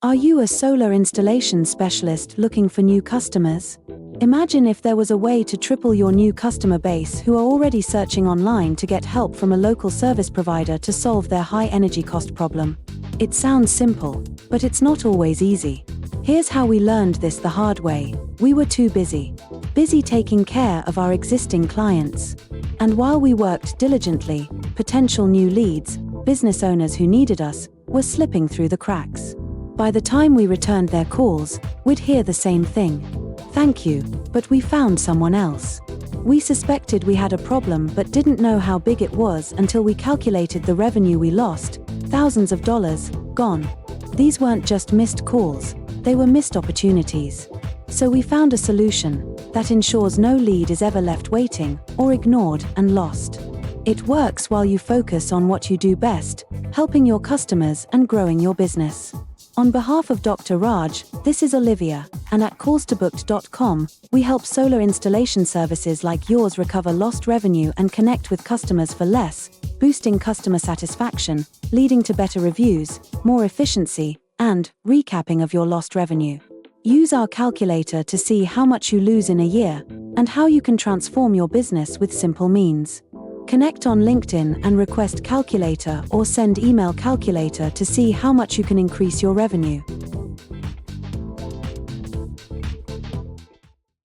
Are you a solar installation specialist looking for new customers? Imagine if there was a way to triple your new customer base who are already searching online to get help from a local service provider to solve their high energy cost problem. It sounds simple, but it's not always easy. Here's how we learned this the hard way. We were too busy taking care of our existing clients. And while we worked diligently, potential new leads, business owners who needed us, were slipping through the cracks. By the time we returned their calls, we'd hear the same thing. "Thank you, but we found someone else." We suspected we had a problem but didn't know how big it was until we calculated the revenue we lost, thousands of dollars, gone. These weren't just missed calls, they were missed opportunities. So we found a solution that ensures no lead is ever left waiting, or ignored and lost. It works while you focus on what you do best, helping your customers and growing your business. On behalf of Dr. Raj, this is Olivia, and at callstobooked.com, we help solar installation services like yours recover lost revenue and connect with customers for less, boosting customer satisfaction, leading to better reviews, more efficiency, and recapping of your lost revenue. Use our calculator to see how much you lose in a year, and how you can transform your business with simple means. Connect on LinkedIn and request calculator or send email calculator to see how much you can increase your revenue.